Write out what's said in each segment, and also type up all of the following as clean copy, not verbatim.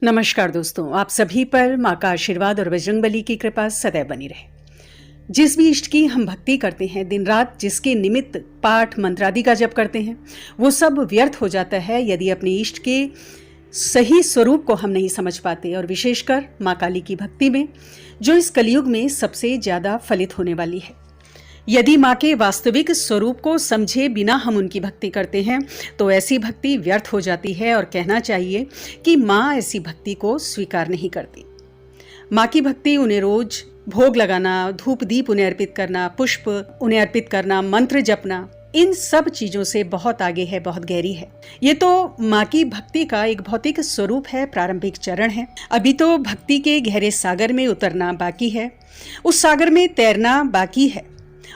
नमस्कार दोस्तों, आप सभी पर माँ का आशीर्वाद और बजरंगबली की कृपा सदैव बनी रहे। जिस भी इष्ट की हम भक्ति करते हैं, दिन रात जिसके निमित्त पाठ मंत्र आदि का जप करते हैं, वो सब व्यर्थ हो जाता है यदि अपने इष्ट के सही स्वरूप को हम नहीं समझ पाते। और विशेषकर माँ काली की भक्ति में, जो इस कलयुग में सबसे ज्यादा फलित होने वाली है। यदि माँ के वास्तविक स्वरूप को समझे बिना हम उनकी भक्ति करते हैं तो ऐसी भक्ति व्यर्थ हो जाती है और कहना चाहिए कि माँ ऐसी भक्ति को स्वीकार नहीं करती। माँ की भक्ति उन्हें रोज भोग लगाना, धूप दीप उन्हें अर्पित करना, पुष्प उन्हें अर्पित करना, मंत्र जपना, इन सब चीजों से बहुत आगे है, बहुत गहरी है। ये तो माँ की भक्ति का एक भौतिक स्वरूप है, प्रारंभिक चरण है। अभी तो भक्ति के गहरे सागर में उतरना बाकी है, उस सागर में तैरना बाकी है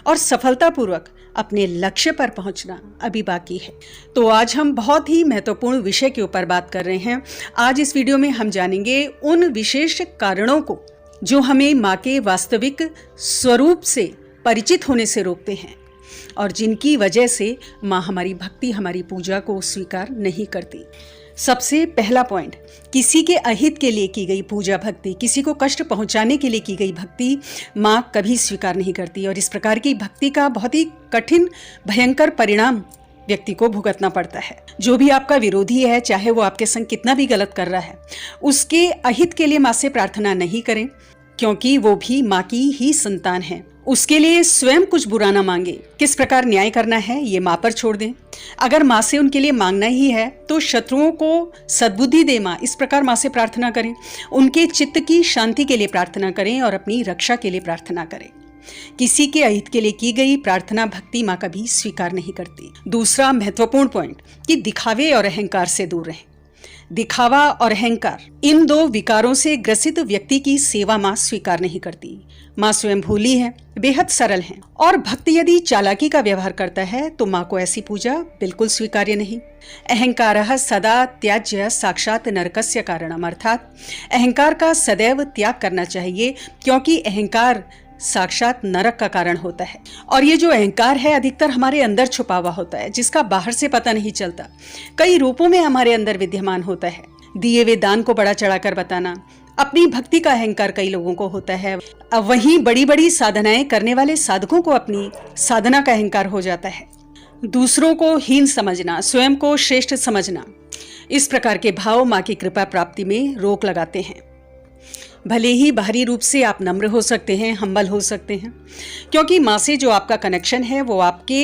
और सफलतापूर्वक अपने लक्ष्य पर पहुंचना अभी बाकी है। तो आज हम बहुत ही महत्वपूर्ण विषय के ऊपर बात कर रहे हैं। आज इस वीडियो में हम जानेंगे उन विशेष कारणों को जो हमें माँ के वास्तविक स्वरूप से परिचित होने से रोकते हैं और जिनकी वजह से माँ हमारी भक्ति, हमारी पूजा को स्वीकार नहीं करती। सबसे पहला पॉइंट, किसी के अहित के लिए की गई पूजा भक्ति, किसी को कष्ट पहुंचाने के लिए की गई भक्ति माँ कभी स्वीकार नहीं करती और इस प्रकार की भक्ति का बहुत ही कठिन भयंकर परिणाम व्यक्ति को भुगतना पड़ता है। जो भी आपका विरोधी है, चाहे वो आपके संग कितना भी गलत कर रहा है, उसके अहित के लिए माँ से प्रार्थना नहीं करें, क्योंकि वो भी माँ की ही संतान है। उसके लिए स्वयं कुछ बुरा ना मांगे। किस प्रकार न्याय करना है ये माँ पर छोड़ दें। अगर माँ से उनके लिए मांगना ही है तो शत्रुओं को सद्बुद्धि दे माँ, इस प्रकार माँ से प्रार्थना करें। उनके चित्त की शांति के लिए प्रार्थना करें और अपनी रक्षा के लिए प्रार्थना करें। किसी के अहित के लिए की गई प्रार्थना भक्ति माँ कभी स्वीकार नहीं करती। दूसरा महत्वपूर्ण पॉइंट कि दिखावे और अहंकार से दूर रहें। दिखावा और अहंकार, इन दो विकारों से ग्रसित व्यक्ति की सेवा माँ स्वीकार नहीं करती। माँ स्वयं भोली है, बेहद सरल है और भक्त यदि चालाकी का व्यवहार करता है तो माँ को ऐसी पूजा बिल्कुल स्वीकार्य नहीं। अहंकारः सदा त्याज्य साक्षात नरकस्य कारणम, अर्थात अहंकार का सदैव त्याग करना चाहिए, क्योंकि अहंकार साक्षात नरक का कारण होता है। और ये जो अहंकार है अधिकतर हमारे अंदर छुपा हुआ होता है, जिसका बाहर से पता नहीं चलता। कई रूपों में हमारे अंदर विद्यमान होता है। दिए हुए दान को बड़ा चढ़ाकर बताना, अपनी भक्ति का अहंकार कई लोगों को होता है। वहीं बड़ी बड़ी साधनाएं करने वाले साधकों को अपनी साधना का अहंकार हो जाता है। दूसरों को हीन समझना, स्वयं को श्रेष्ठ समझना, इस प्रकार के भाव माँ की कृपा प्राप्ति में रोक लगाते हैं। भले ही बाहरी रूप से आप नम्र हो सकते हैं, हम्बल हो सकते हैं, क्योंकि माँ से जो आपका कनेक्शन है वो आपके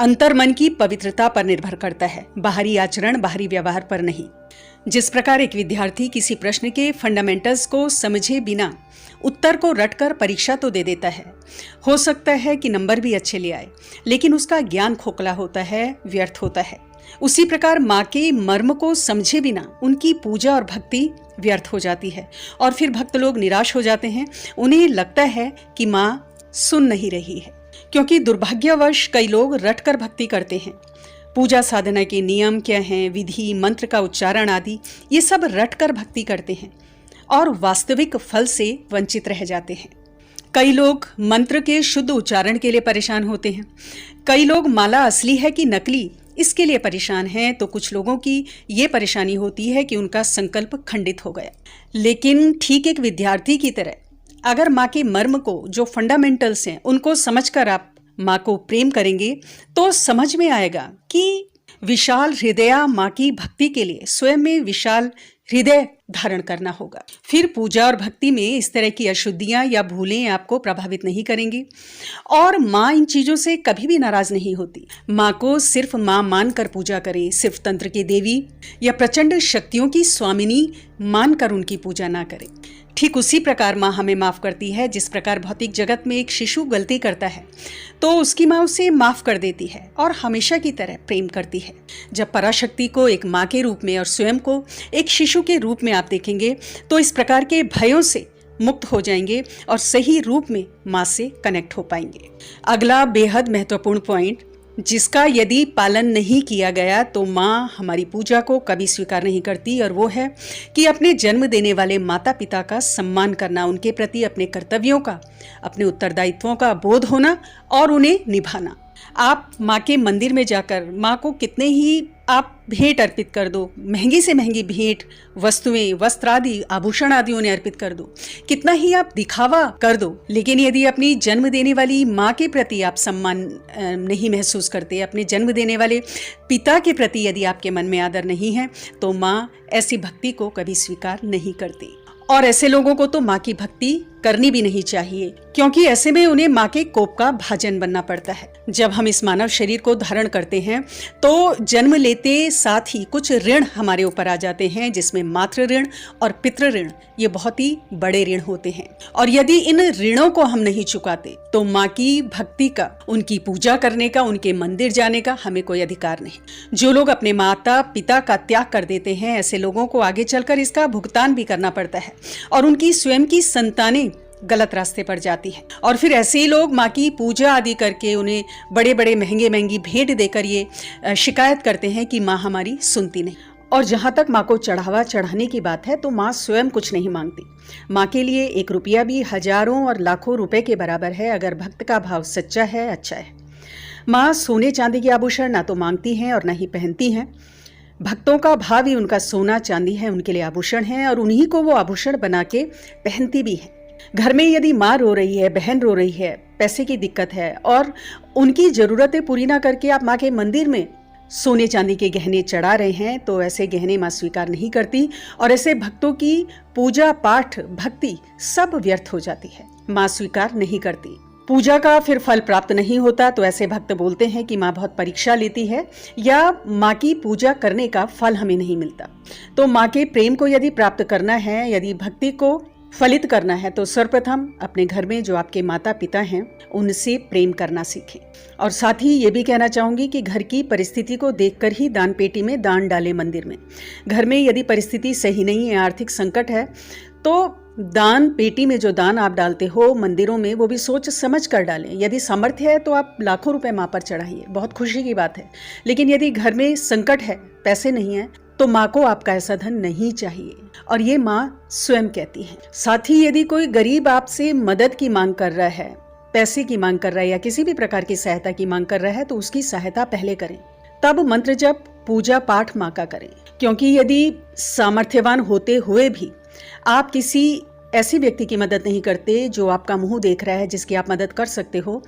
अंतर्मन की पवित्रता पर निर्भर करता है, बाहरी आचरण, बाहरी व्यवहार पर नहीं। जिस प्रकार एक विद्यार्थी किसी प्रश्न के फंडामेंटल्स को समझे बिना उत्तर को रटकर परीक्षा तो दे देता है, हो सकता है कि नंबर भी अच्छे ले आए, लेकिन उसका ज्ञान खोखला होता है, व्यर्थ होता है। उसी प्रकार माँ के मर्म को समझे बिना उनकी पूजा और भक्ति व्यर्थ हो जाती है और फिर भक्त लोग निराश हो जाते हैं। उन्हें लगता है कि माँ सुन नहीं रही है, क्योंकि दुर्भाग्यवश कई लोग रटकर भक्ति करते हैं। पूजा साधना के नियम क्या हैं, विधि, मंत्र का उच्चारण आदि, ये सब रटकर भक्ति करते हैं और वास्तविक फल से वंचित रह जाते हैं। कई लोग मंत्र के शुद्ध उच्चारण के लिए परेशान होते हैं। कई लोग माला असली है कि नकली, इसके लिए परेशान हैं। तो कुछ लोगों की ये परेशानी होती है कि उनका संकल्प खंडित हो गया। लेकिन ठीक एक विद्यार्थी की तरह अगर माँ के मर्म को, जो फंडामेंटल्स हैं, उनको समझकर आप माँ को प्रेम करेंगे तो समझ में आएगा कि विशाल हृदया माँ की भक्ति के लिए स्वयं में विशाल हृदय धारण करना होगा। फिर पूजा और भक्ति में इस तरह की अशुद्धियां या भूलें आपको प्रभावित नहीं करेंगी और माँ इन चीजों से कभी भी नाराज नहीं होती। माँ को सिर्फ माँ मानकर पूजा करें, सिर्फ तंत्र की देवी या प्रचंड शक्तियों की स्वामिनी मानकर उनकी पूजा ना करें। ठीक उसी प्रकार माँ हमें माफ करती है, जिस प्रकार भौतिक जगत में एक शिशु गलती करता है तो उसकी माँ उसे माफ कर देती है और हमेशा की तरह प्रेम करती है। जब पराशक्ति को एक माँ के रूप में और स्वयं को एक शिशु के रूप में आप देखेंगे तो इस प्रकार के भयों से मुक्त हो जाएंगे और सही रूप में माँ से कनेक्ट हो पाएंगे। अगला बेहद महत्वपूर्ण पॉइंट, जिसका यदि पालन नहीं किया गया तो माँ हमारी पूजा को कभी स्वीकार नहीं करती, और वो है कि अपने जन्म देने वाले माता पिता का सम्मान करना, उनके प्रति अपने कर्तव्यों का, अपने उत्तरदायित्वों का बोध होना और उन्हें निभाना। आप माँ के मंदिर में जाकर माँ को कितने ही आप भेंट अर्पित कर दो, महंगी से महंगी भेंट, वस्तुएं, वस्त्र आदि, आभूषण आदि उन्हें अर्पित कर दो, कितना ही आप दिखावा कर दो, लेकिन यदि अपनी जन्म देने वाली माँ के प्रति आप सम्मान नहीं महसूस करते, अपने जन्म देने वाले पिता के प्रति यदि आपके मन में आदर नहीं है, तो माँ ऐसी भक्ति को कभी स्वीकार नहीं करती। और ऐसे लोगों को तो माँ की भक्ति करनी भी नहीं चाहिए, क्योंकि ऐसे में उन्हें माँ के कोप का भाजन बनना पड़ता है। जब हम इस मानव शरीर को धारण करते हैं तो जन्म लेते साथ ही कुछ ऋण हमारे ऊपर आ जाते हैं, जिसमें मातृ ऋण और पितृ ऋण, ये बहुत ही बड़े ऋण होते हैं। और यदि इन ऋणों को हम नहीं चुकाते तो माँ की भक्ति का, उनकी पूजा करने का, उनके मंदिर जाने का हमें कोई अधिकार नहीं। जो लोग अपने माता पिता का त्याग कर देते हैं, ऐसे लोगों को आगे चलकर इसका भुगतान भी करना पड़ता है और उनकी स्वयं की संतानें गलत रास्ते पर जाती है। और फिर ऐसे ही लोग माँ की पूजा आदि करके उन्हें बड़े बड़े महंगी भेंट देकर ये शिकायत करते हैं कि माँ हमारी सुनती नहीं। और जहाँ तक माँ को चढ़ावा चढ़ाने की बात है तो माँ स्वयं कुछ नहीं मांगती। माँ के लिए 1 रुपया भी हजारों और लाखों रुपए के बराबर है, अगर भक्त का भाव सच्चा है, अच्छा है। माँ सोने चांदी के आभूषण ना तो मांगती हैं और ना ही पहनती हैं। भक्तों का भाव ही उनका सोना चांदी है, उनके लिए आभूषण है और उन्हीं को वो आभूषण बना के पहनती भी है। घर में यदि माँ रो रही है, बहन रो रही है, पैसे की दिक्कत है और उनकी जरूरतें पूरी ना करके आप माँ के मंदिर में सोने चांदी के गहने चढ़ा रहे हैं, तो ऐसे गहने माँ स्वीकार नहीं करती और ऐसे भक्तों की पूजा पाठ भक्ति सब व्यर्थ हो जाती है, माँ स्वीकार नहीं करती। पूजा का फिर फल प्राप्त नहीं होता तो ऐसे भक्त बोलते हैं कि माँ बहुत परीक्षा लेती है या माँ की पूजा करने का फल हमें नहीं मिलता। तो माँ के प्रेम को यदि प्राप्त करना है, यदि भक्ति को फलित करना है, तो सर्वप्रथम अपने घर में जो आपके माता पिता हैं उनसे प्रेम करना सीखें। और साथ ही ये भी कहना चाहूंगी कि घर की परिस्थिति को देखकर ही दान पेटी में दान डालें। मंदिर में, घर में यदि परिस्थिति सही नहीं है, आर्थिक संकट है, तो दान पेटी में जो दान आप डालते हो मंदिरों में, वो भी सोच समझ कर डालें। यदि सामर्थ्य है तो आप लाखों रुपए माँ पर चढ़ाइए, बहुत खुशी की बात है। लेकिन यदि घर में संकट है, पैसे नहीं है, तो माँ को आपका ऐसा धन नहीं चाहिए, और ये माँ स्वयं कहती है। साथ ही यदि कोई गरीब आपसे मदद की मांग कर रहा है, पैसे की मांग कर रहा है या किसी भी प्रकार की सहायता की मांग कर रहा है, तो उसकी सहायता पहले करें, तब मंत्र जप पूजा पाठ माँ का करें। क्योंकि यदि सामर्थ्यवान होते हुए भी आप किसी ऐसी व्यक्ति की मदद नहीं करते जो आपका मुंह देख रहा है, जिसकी आप मदद कर सकते हो,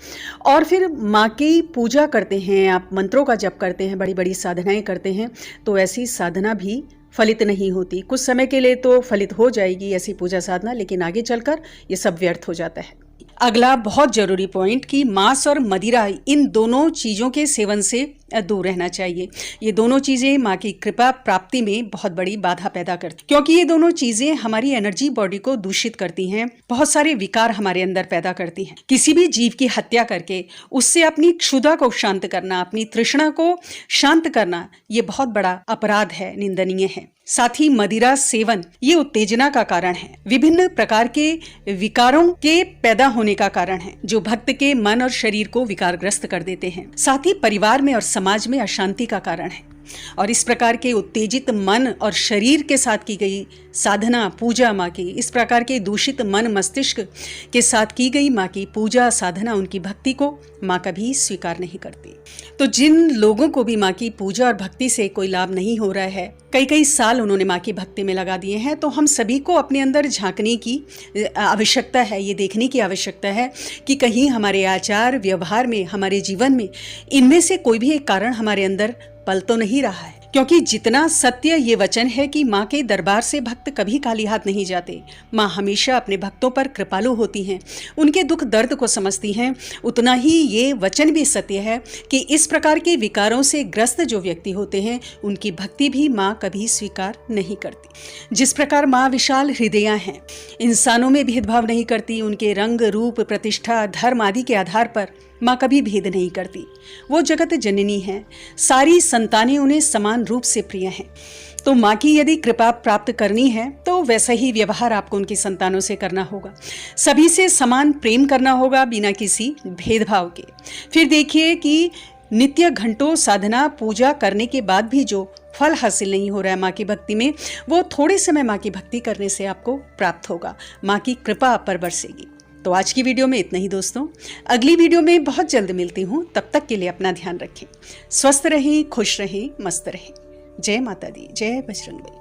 और फिर माँ की पूजा करते हैं, आप मंत्रों का जप करते हैं, बड़ी बड़ी साधनाएं करते हैं, तो ऐसी साधना भी फलित नहीं होती। कुछ समय के लिए तो फलित हो जाएगी ऐसी पूजा साधना, लेकिन आगे चलकर ये सब व्यर्थ हो जाता है। अगला बहुत जरूरी पॉइंट कि मांस और मदिरा, इन दोनों चीज़ों के सेवन से दूर रहना चाहिए। ये दोनों चीज़ें माँ की कृपा प्राप्ति में बहुत बड़ी बाधा पैदा करती, क्योंकि ये दोनों चीज़ें हमारी एनर्जी बॉडी को दूषित करती हैं, बहुत सारे विकार हमारे अंदर पैदा करती हैं। किसी भी जीव की हत्या करके उससे अपनी क्षुधा को शांत करना, अपनी तृष्णा को शांत करना, ये बहुत बड़ा अपराध है, निंदनीय है। साथ ही मदिरा सेवन ये उत्तेजना का कारण है, विभिन्न प्रकार के विकारों के पैदा होने का कारण है, जो भक्त के मन और शरीर को विकारग्रस्त कर देते हैं। साथ ही परिवार में और समाज में अशांति का कारण है। और इस प्रकार के उत्तेजित मन और शरीर के साथ की गई साधना, पूजा माँ की, इस प्रकार के दूषित मन मस्तिष्क के साथ की गई माँ की पूजा साधना, उनकी भक्ति को माँ कभी स्वीकार नहीं करती। तो जिन लोगों को भी माँ की पूजा और भक्ति से कोई लाभ नहीं हो रहा है, कई कई साल उन्होंने माँ की भक्ति में लगा दिए हैं, तो हम सभी को अपने अंदर झांकने की आवश्यकता है, ये देखने की आवश्यकता है कि कहीं हमारे आचार व्यवहार में, हमारे जीवन में इनमें से कोई भी एक कारण हमारे अंदर पल तो नहीं रहा है। क्योंकि जितना सत्य ये वचन है कि माँ के दरबार से भक्त कभी खाली हाथ नहीं जाते, माँ हमेशा अपने भक्तों पर कृपालु होती हैं, उनके दुख दर्द को समझती हैं, उतना ही ये वचन भी सत्य है कि इस प्रकार के विकारों से ग्रस्त जो व्यक्ति होते हैं, उनकी भक्ति भी माँ कभी स्वीकार नहीं करती। जिस प्रकार माँ विशाल हृदया हैं, इंसानों में भेदभाव नहीं करती, उनके रंग रूप प्रतिष्ठा धर्म आदि के आधार पर माँ कभी भेद नहीं करती। वो जगत जननी है, सारी संतानें उन्हें समान रूप से प्रिय हैं। तो माँ की यदि कृपा प्राप्त करनी है तो वैसा ही व्यवहार आपको उनकी संतानों से करना होगा, सभी से समान प्रेम करना होगा बिना किसी भेदभाव के। फिर देखिए कि नित्य घंटों साधना पूजा करने के बाद भी जो फल हासिल नहीं हो रहा है माँ की भक्ति में, वो थोड़े समय माँ की भक्ति करने से आपको प्राप्त होगा, माँ की कृपा आप पर बरसेगी। तो आज की वीडियो में इतना ही दोस्तों। अगली वीडियो में बहुत जल्द मिलती हूँ। तब तक के लिए अपना ध्यान रखें, स्वस्थ रहें, खुश रहें, मस्त रहें। जय माता दी, जय बजरंगबली।